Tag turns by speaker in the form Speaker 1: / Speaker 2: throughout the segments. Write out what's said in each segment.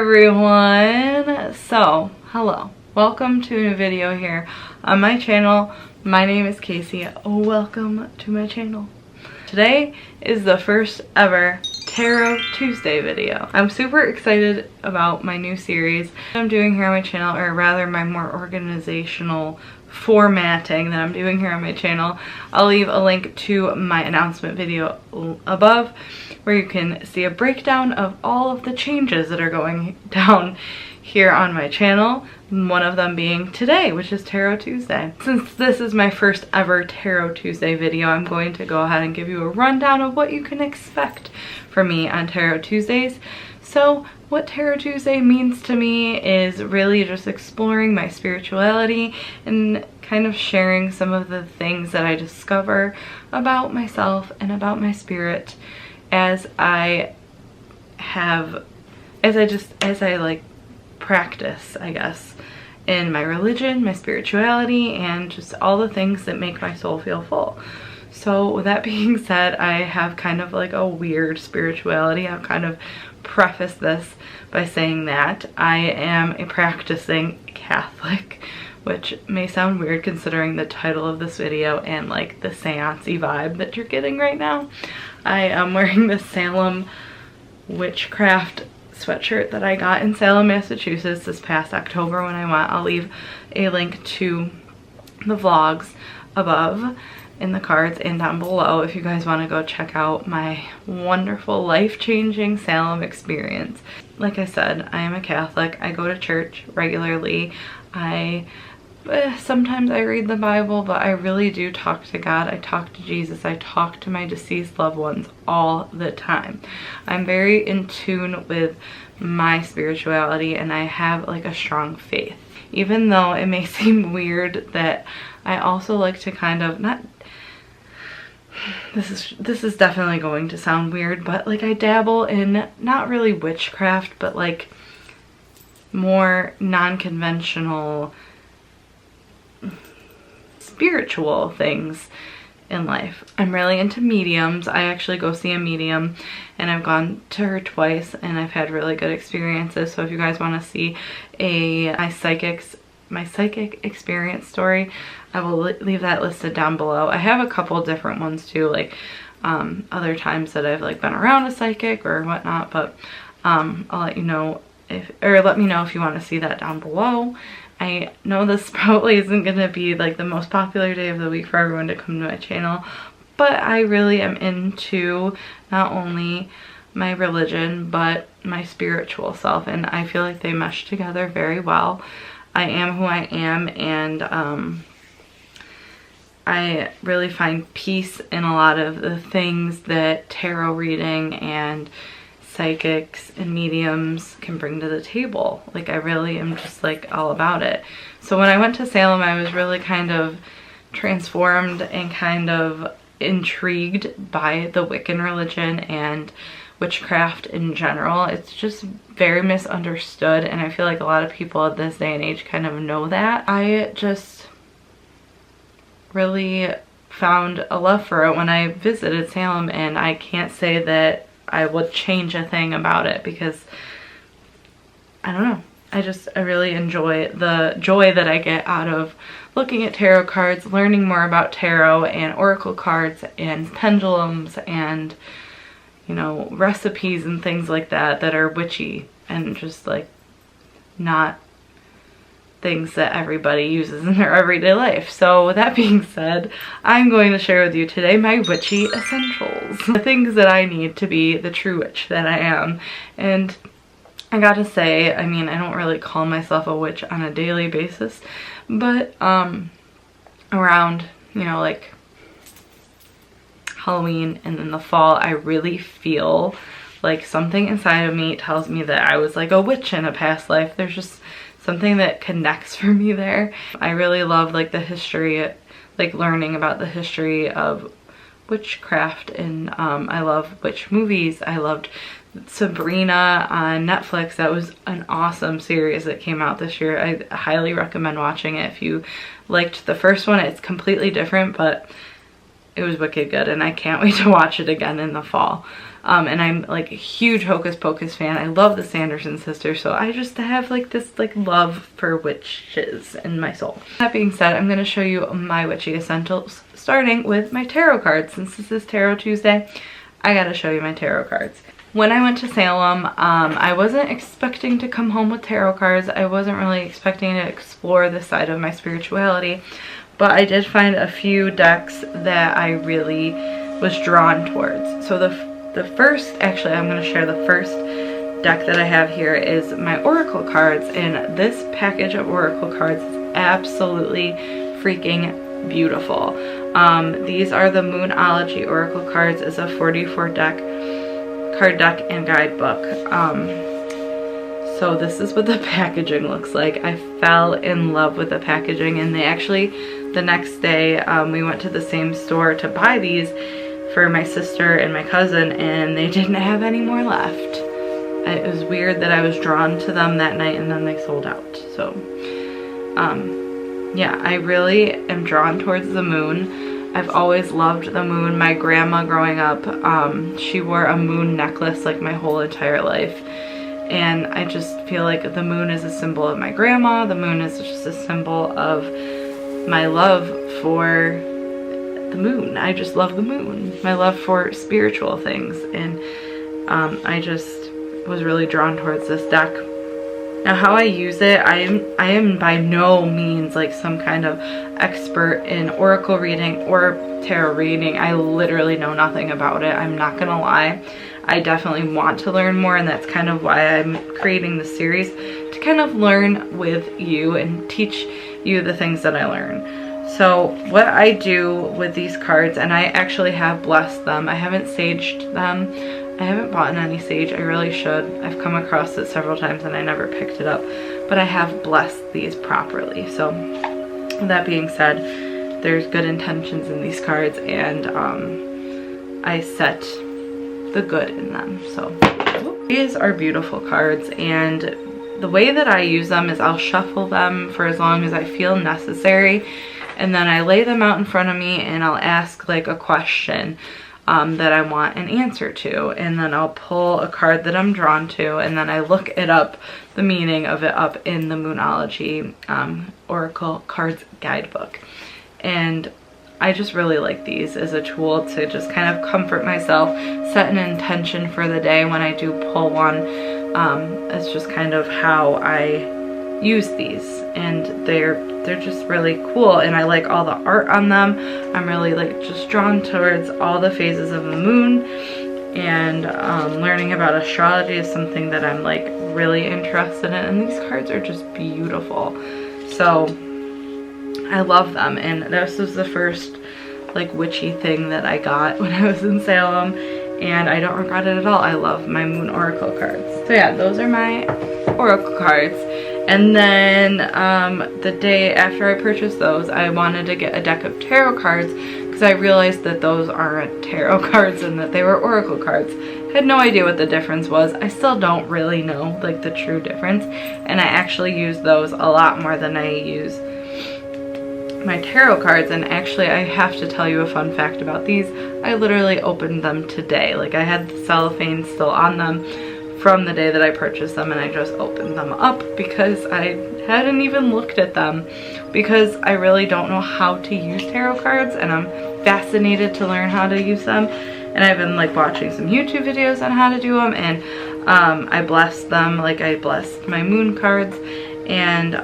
Speaker 1: everyone. So, hello. Welcome to a new video here on my channel. My name is Casey. Welcome to my channel. Today is the first ever Tarot Tuesday video. I'm super excited about my new series I'm doing here on my channel, or rather my more organizational formatting that I'm doing here on my channel. I'll leave a link to my announcement video above where you can see a breakdown of all of the changes that are going down here on my channel. One of them being today, which is Tarot Tuesday. Since this is my first ever Tarot Tuesday video, I'm going to go ahead and give you a rundown of what you can expect from me on Tarot Tuesdays. So what Tarot Tuesday means to me is really just exploring my spirituality and kind of sharing some of the things that I discover about myself and about my spirit as I practice, I guess, in my religion, my spirituality, and just all the things that make my soul feel full. So with that being said, I have kind of like a weird spirituality. I'll kind of preface this by saying that I am a practicing Catholic, which may sound weird considering the title of this video and like the seance-y vibe that you're getting right now. I am wearing the Salem witchcraft sweatshirt that I got in Salem, Massachusetts this past October when I went. I'll leave a link to the vlogs above in the cards and down below if you guys want to go check out my wonderful life-changing Salem experience. Like I said, I am a Catholic. I go to church regularly. Sometimes I read the Bible, but I really do talk to God. I talk to Jesus. I talk to my deceased loved ones all the time. I'm very in tune with my spirituality, and I have like a strong faith. Even though it may seem weird that I also like to kind of this is definitely going to sound weird, but like I dabble in not really witchcraft, but like more non-conventional spiritual things in life. I'm really into mediums. I actually go see a medium, and I've gone to her twice and I've had really good experiences. So if you guys want to see my psychic experience story, I will leave that listed down below. I have a couple different ones too, like other times that I've like been around a psychic or whatnot, but I'll let you know let me know if you want to see that down below. I know this probably isn't going to be like the most popular day of the week for everyone to come to my channel, but I really am into not only my religion but my spiritual self, and I feel like they mesh together very well. I am who I am, and I really find peace in a lot of the things that tarot reading and psychics and mediums can bring to the table. Like I really am just like all about it. So when I went to Salem, I was really kind of transformed and kind of intrigued by the Wiccan religion and witchcraft in general. It's just very misunderstood, and I feel like a lot of people at this day and age kind of know that. I just really found a love for it when I visited Salem, and I can't say that I would change a thing about it, because I don't know. I really enjoy the joy that I get out of looking at tarot cards, learning more about tarot and oracle cards and pendulums and, you know, recipes and things like that are witchy and just like not things that everybody uses in their everyday life. So with that being said, I'm going to share with you today my witchy essentials. The things that I need to be the true witch that I am. And I gotta say, I mean, I don't really call myself a witch on a daily basis, but around, you know, like Halloween and then the fall, I really feel like something inside of me tells me that I was like a witch in a past life. There's just something that connects for me there. I really love like the history, like learning about the history of witchcraft, and I love witch movies. I loved Sabrina on Netflix. That was an awesome series that came out this year. I highly recommend watching it. If you liked the first one, it's completely different, but it was wicked good, and I can't wait to watch it again in the fall. and I'm like a huge Hocus Pocus fan. I love the Sanderson sisters, so I just have like this like love for witches in my soul. That being said, I'm going to show you my Witchy Essentials, starting with my tarot cards. Since this is Tarot Tuesday, I gotta show you my tarot cards. When I went to Salem, I wasn't expecting to come home with tarot cards. I wasn't really expecting to explore this side of my spirituality, but I did find a few decks that I really was drawn towards. So the first, actually I'm going to share the first deck that I have here is my Oracle cards, and this package of Oracle cards is absolutely freaking beautiful. These are the Moonology Oracle cards. It's a 44 card deck and guidebook. So this is what the packaging looks like. I fell in love with the packaging, and they actually, the next day, we went to the same store to buy these for my sister and my cousin, and they didn't have any more left. It was weird that I was drawn to them that night and then they sold out. So yeah, I really am drawn towards the moon. I've always loved the moon. My grandma growing up, she wore a moon necklace like my whole entire life. And I just feel like the moon is a symbol of my grandma. The moon is just a symbol of my love for the moon. I just love the moon. My love for spiritual things. And I just was really drawn towards this deck. Now how I use it, I am by no means like some kind of expert in oracle reading or tarot reading. I literally know nothing about it. I'm not gonna lie. I definitely want to learn more, and that's kind of why I'm creating this series, to kind of learn with you and teach you the things that I learn. So what I do with these cards, and I actually have blessed them. I haven't saged them. I haven't bought any sage. I really should. I've come across it several times and I never picked it up, but I have blessed these properly. So that being said, there's good intentions in these cards, and I set the good in them. So these are beautiful cards, and the way that I use them is I'll shuffle them for as long as I feel necessary, and then I lay them out in front of me and I'll ask like a question that I want an answer to, and then I'll pull a card that I'm drawn to, and then I look it up, the meaning of it up in the Moonology Oracle Cards Guidebook. And I just really like these as a tool to just kind of comfort myself, set an intention for the day when I do pull one. It's just kind of how I use these, and they're just really cool, and I like all the art on them. I'm really like just drawn towards all the phases of the moon, and learning about astrology is something that I'm like really interested in, and these cards are just beautiful. So I love them, and this was the first like witchy thing that I got when I was in Salem, and I don't regret it at all. I love my moon oracle cards. So yeah, those are my oracle cards. And then the day after I purchased those, I wanted to get a deck of tarot cards because I realized that those aren't tarot cards and that they were oracle cards. I had no idea what the difference was. I still don't really know like the true difference, and I actually use those a lot more than I use my tarot cards. And actually, I have to tell you a fun fact about these. I literally opened them today. Like, I had the cellophane still on them from the day that I purchased them, and I just opened them up because I hadn't even looked at them, because I really don't know how to use tarot cards, and I'm fascinated to learn how to use them. And I've been like watching some YouTube videos on how to do them, and I blessed them like I blessed my moon cards. And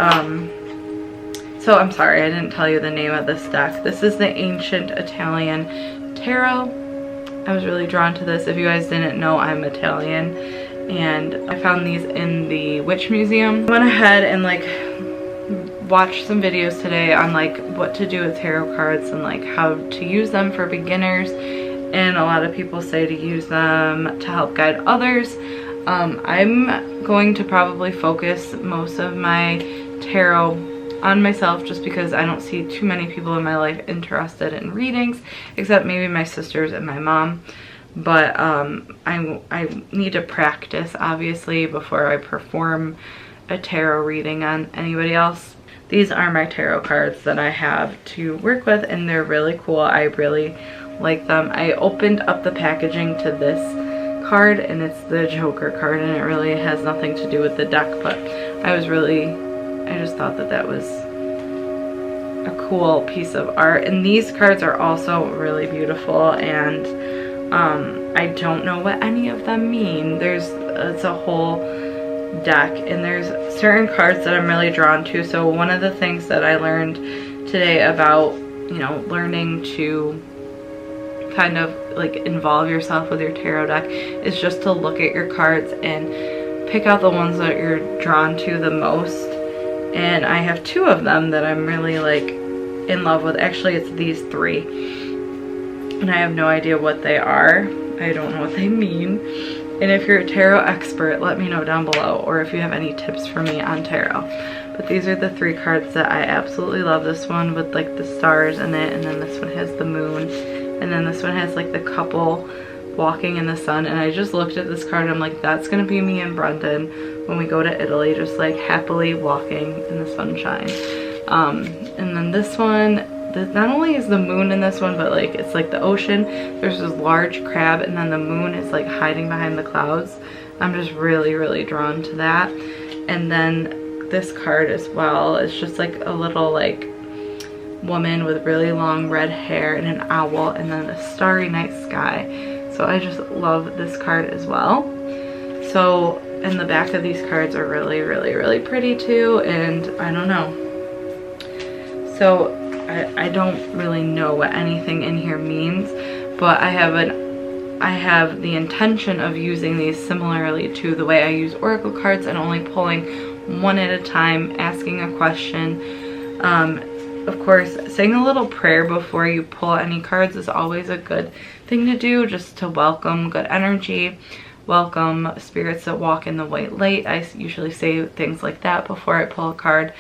Speaker 1: so I'm sorry I didn't tell you the name of this deck. This is the Ancient Italian Tarot. I was really drawn to this. If you guys didn't know, I'm Italian, and I found these in the Witch Museum. I went ahead and like watched some videos today on like what to do with tarot cards and like how to use them for beginners, and a lot of people say to use them to help guide others. I'm going to probably focus most of my tarot on myself, just because I don't see too many people in my life interested in readings, except maybe my sisters and my mom. But I need to practice, obviously, before I perform a tarot reading on anybody else. These are my tarot cards that I have to work with, and they're really cool. I really like them. I opened up the packaging to this card, and it's the Joker card, and it really has nothing to do with the deck, but I just thought that that was a cool piece of art. And these cards are also really beautiful, and I don't know what any of them mean. It's a whole deck, and there's certain cards that I'm really drawn to. So one of the things that I learned today about, you know, learning to kind of like involve yourself with your tarot deck is just to look at your cards and pick out the ones that you're drawn to the most. And I have two of them that I'm really like in love with. Actually, it's these three, and I have no idea what they are. I don't know what they mean. And if you're a tarot expert, let me know down below, or if you have any tips for me on tarot. But these are the three cards that I absolutely love. This one with like the stars in it, and then this one has the moon, and then this one has like the couple walking in the sun. And I just looked at this card and I'm like, that's gonna be me and Brendan when we go to Italy, just like happily walking in the sunshine. And then this one, not only is the moon in this one, but like it's like the ocean. There's this large crab, and then the moon is like hiding behind the clouds. I'm just really, really drawn to that. And then this card as well is just like a little like woman with really long red hair and an owl, and then a starry night sky. So I just love this card as well. So, and the back of these cards are really, really, really pretty too, and I don't know. So I don't really know what anything in here means, but I have the intention of using these similarly to the way I use oracle cards, and only pulling one at a time, asking a question. Of course, saying a little prayer before you pull any cards is always a good thing to do, just to welcome good energy, welcome spirits that walk in the white light. I usually say things like that before I pull a card.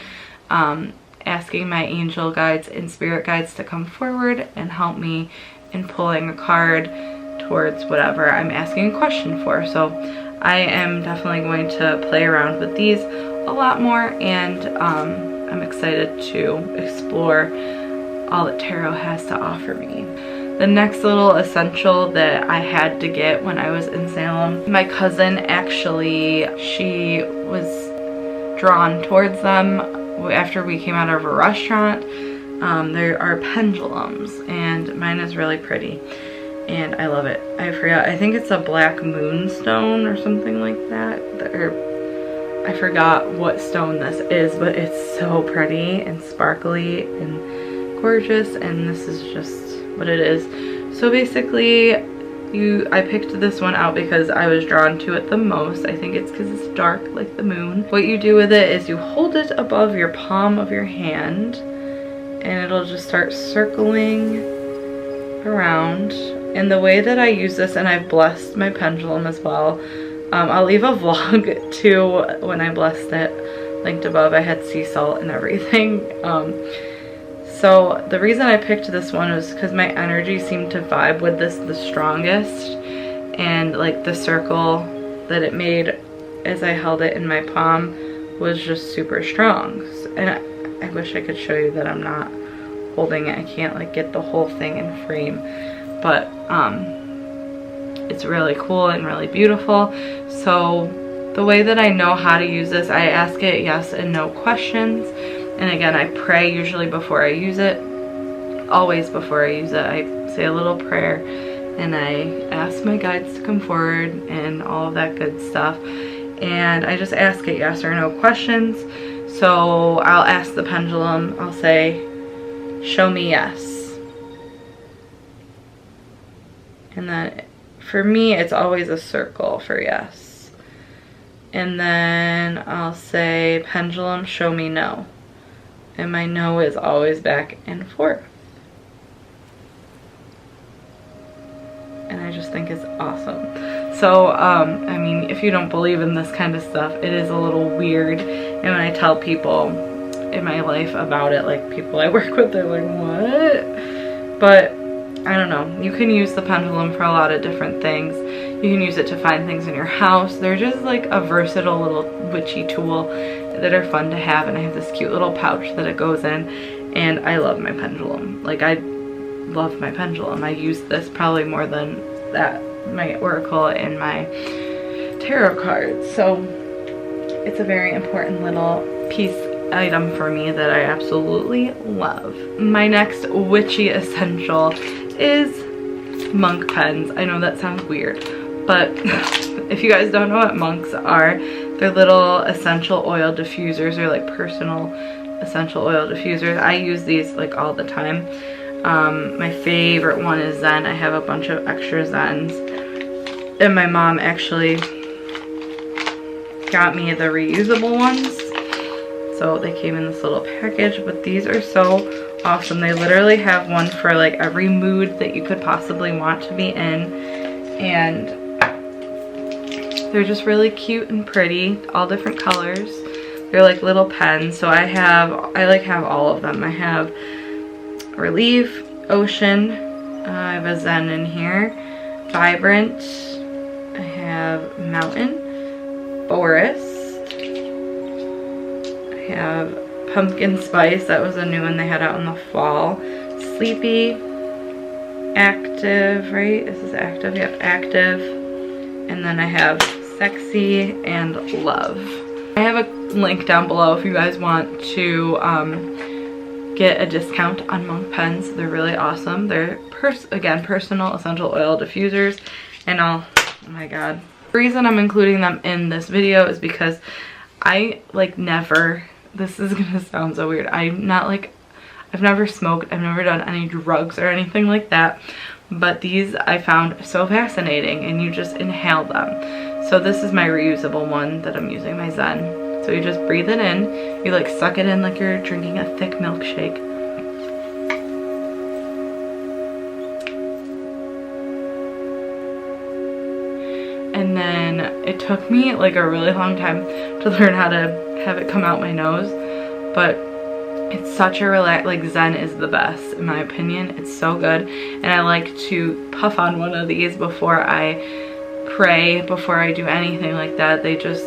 Speaker 1: Asking my angel guides and spirit guides to come forward and help me in pulling a card towards whatever I'm asking a question for. So I am definitely going to play around with these a lot more, and I'm excited to explore all that tarot has to offer me. The next little essential that I had to get when I was in Salem, my cousin actually, she was drawn towards them after we came out of a restaurant. There are pendulums, and mine is really pretty, and I love it. I forgot, I think it's a black moonstone or something like that, or I forgot what stone this is, but it's so pretty and sparkly and gorgeous, and this is just what it is. So basically, I picked this one out because I was drawn to it the most. I think it's because it's dark like the moon. What you do with it is you hold it above your palm of your hand, and it'll just start circling around. And the way that I use this, and I've blessed my pendulum as well, I'll leave a vlog too when I blessed it linked above. I had sea salt and everything. So the reason I picked this one was because my energy seemed to vibe with this the strongest, and like the circle that it made as I held it in my palm was just super strong. And I wish I could show you that I'm not holding it. I can't like get the whole thing in frame, but it's really cool and really beautiful. So the way that I know how to use this, I ask it yes and no questions. And again, I pray usually before I use it. Always before I use it, I say a little prayer, and I ask my guides to come forward and all of that good stuff. And I just ask it yes or no questions. So I'll ask the pendulum, I'll say, show me yes. And then for me, it's always a circle for yes. And then I'll say, pendulum, show me no. And my no is always back and forth. And I just think it's awesome. So, I mean, if you don't believe in this kind of stuff, it is a little weird. And when I tell people in my life about it, like people I work with, they're like, what? But I don't know. You can use the pendulum for a lot of different things. You can use it to find things in your house. They're just like a versatile little witchy tool that are fun to have, and I have this cute little pouch that it goes in, and I love my pendulum. Like, I love my pendulum. I use this probably more than my oracle and my tarot cards. So it's a very important little piece item for me that I absolutely love. My next witchy essential is monk pens. I know that sounds weird, but if you guys don't know what monks are, they're little essential oil diffusers. They're like personal essential oil diffusers. I use these like all the time. My favorite one is Zen. I have a bunch of extra Zens, and my mom actually got me the reusable ones, so they came in this little package. But these are so awesome. They literally have one for like every mood that you could possibly want to be in, and they're just really cute and pretty, all different colors. They're like little pens. So I like have all of them. I have Relief, Ocean, I have a Zen in here, Vibrant, I have Mountain, Forest, I have Pumpkin Spice, that was a new one they had out in the fall, Sleepy, Active, right? This is Active, yep, Active, and then I have Sexy and Love. I have a link down below if you guys want to get a discount on monk pens. They're really awesome. They're again personal essential oil diffusers, and oh my god, the reason I'm including them in this video is because I like never, this is gonna sound so weird, I've never smoked, I've never done any drugs or anything like that, but these I found so fascinating, and you just inhale them. So this is my reusable one that I'm using, my Zen. So you just breathe it in, you like suck it in like you're drinking a thick milkshake. And then it took me like a really long time to learn how to have it come out my nose, but it's such a like Zen is the best in my opinion. It's so good, and I like to puff on one of these before I pray, before I do anything like that. They just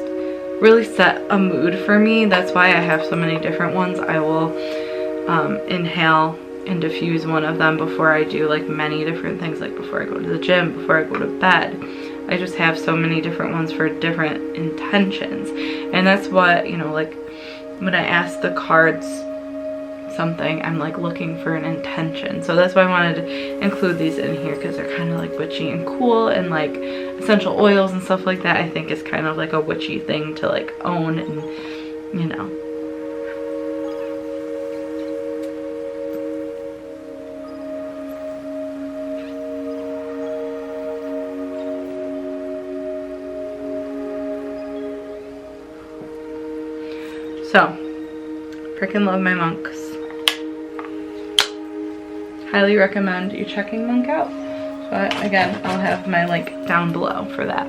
Speaker 1: really set a mood for me. That's why I have so many different ones. I will inhale and diffuse one of them before I do like many different things, like before I go to the gym, before I go to bed. I just have so many different ones for different intentions, and that's what, you know, like when I ask the cards something, I'm like looking for an intention. So that's why I wanted to include these in here, because they're kind of like witchy and cool, and like essential oils and stuff like that I think is kind of like a witchy thing to like own, and you know. So freaking love my monks. Highly recommend you checking monk out. But again, I'll have my link down below for that.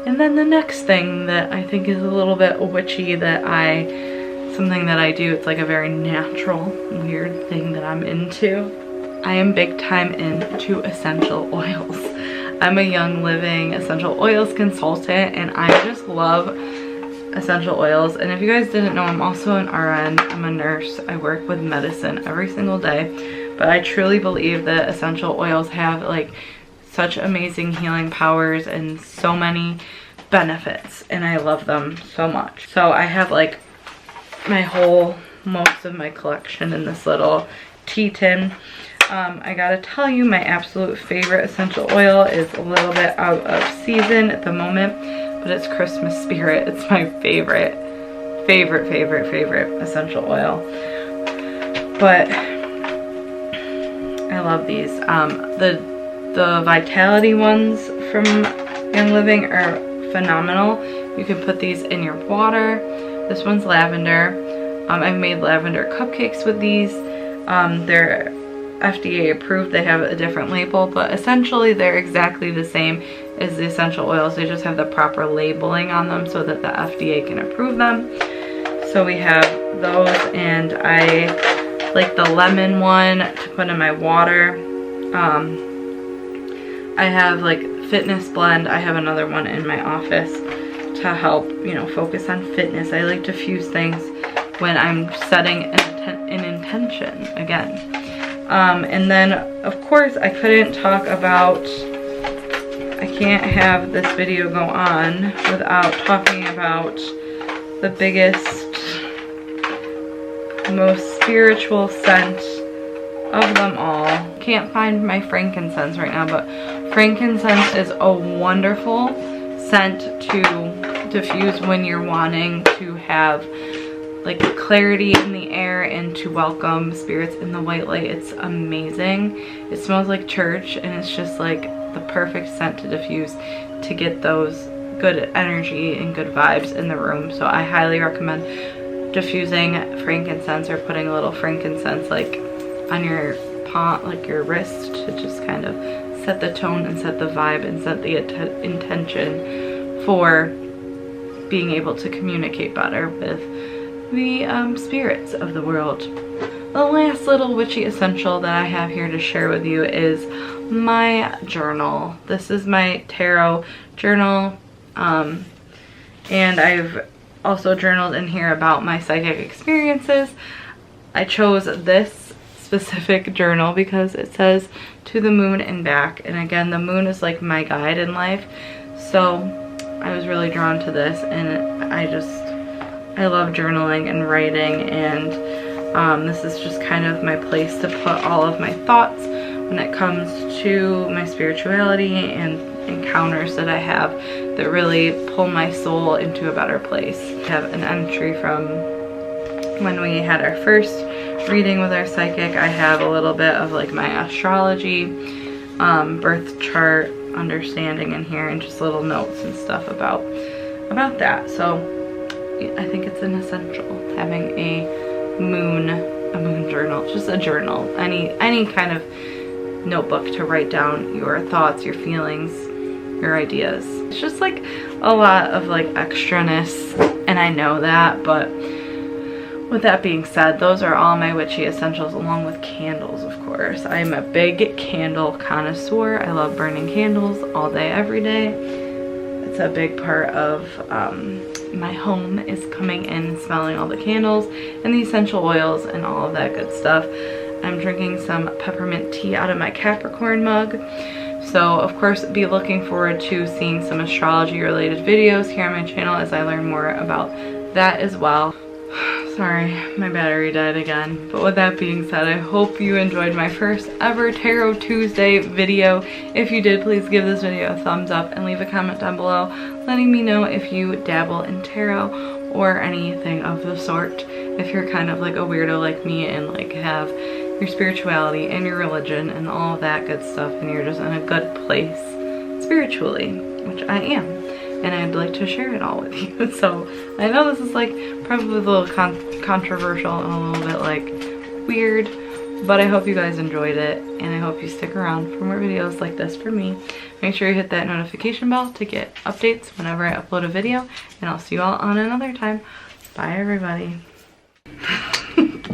Speaker 1: And then the next thing that I think is a little bit witchy that something that I do, it's like a very natural, weird thing that I'm into. I am big time into essential oils. I'm a Young Living essential oils consultant, and I just love essential oils. And if you guys didn't know, I'm also an RN, I'm a nurse, I work with medicine every single day. But I truly believe that essential oils have like such amazing healing powers and so many benefits, and I love them so much. So I have like most of my collection in this little tea tin. I gotta tell you, my absolute favorite essential oil is a little bit out of season at the moment, but it's Christmas Spirit. It's my favorite essential oil. But I love these. The Vitality ones from Young Living are phenomenal. You can put these in your water. This one's lavender. I've made lavender cupcakes with these. They're FDA approved. They have a different label, but essentially they're exactly the same as the essential oils. They just have the proper labeling on them so that the FDA can approve them. So we have those, and I like the lemon one to put in my water. I have like Fitness Blend. I have another one in my office to help, you know, focus on fitness. I like to fuse things when I'm setting an intention again. And then of course I can't have this video go on without talking about the biggest, most spiritual scent of them all. Can't find my frankincense right now, but frankincense is a wonderful scent to diffuse when you're wanting to have like clarity in the air and to welcome spirits in the white light. It's amazing. It smells like church, and it's just like the perfect scent to diffuse to get those good energy and good vibes in the room. So I highly recommend diffusing frankincense or putting a little frankincense like on your palm, like your wrist, to just kind of set the tone and set the vibe and set the intention for being able to communicate better with the spirits of the world. The last little witchy essential that I have here to share with you is my journal. This is my tarot journal, and I've also journaled in here about my psychic experiences. I chose this specific journal because it says to the moon and back, and again, the moon is like my guide in life, so I was really drawn to this, and I love journaling and writing, and this is just kind of my place to put all of my thoughts when it comes to my spirituality and encounters that I have that really pull my soul into a better place. I have an entry from when we had our first reading with our psychic. I have a little bit of like my astrology, birth chart understanding in here, and just little notes and stuff about that. So I think it's an essential having a moon journal, just a journal, any kind of notebook to write down your thoughts, your feelings, your ideas. It's just like a lot of like extraness, and I know that, but with that being said, those are all my witchy essentials, along with candles, of course. I'm a big candle connoisseur. I love burning candles all day, every day. It's a big part of my home, is coming in and smelling all the candles and the essential oils and all of that good stuff. I'm drinking some peppermint tea out of my Capricorn mug. So of course, be looking forward to seeing some astrology related videos here on my channel as I learn more about that as well. Sorry, my battery died again. But with that being said, I hope you enjoyed my first ever Tarot Tuesday video. If you did, please give this video a thumbs up and leave a comment down below letting me know if you dabble in tarot or anything of the sort. If you're kind of like a weirdo like me and like have your spirituality and your religion and all of that good stuff, and you're just in a good place spiritually, which I am. And I'd like to share it all with you. So I know this is like probably a little controversial and a little bit like weird, but I hope you guys enjoyed it, and I hope you stick around for more videos like this from me. Make sure you hit that notification bell to get updates whenever I upload a video, and I'll see you all on another time. Bye everybody.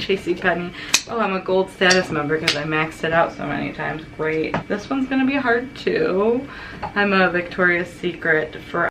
Speaker 1: Chasey Penny. Oh, I'm a gold status member because I maxed it out so many times. Great. This one's gonna be hard too. I'm a Victoria's Secret for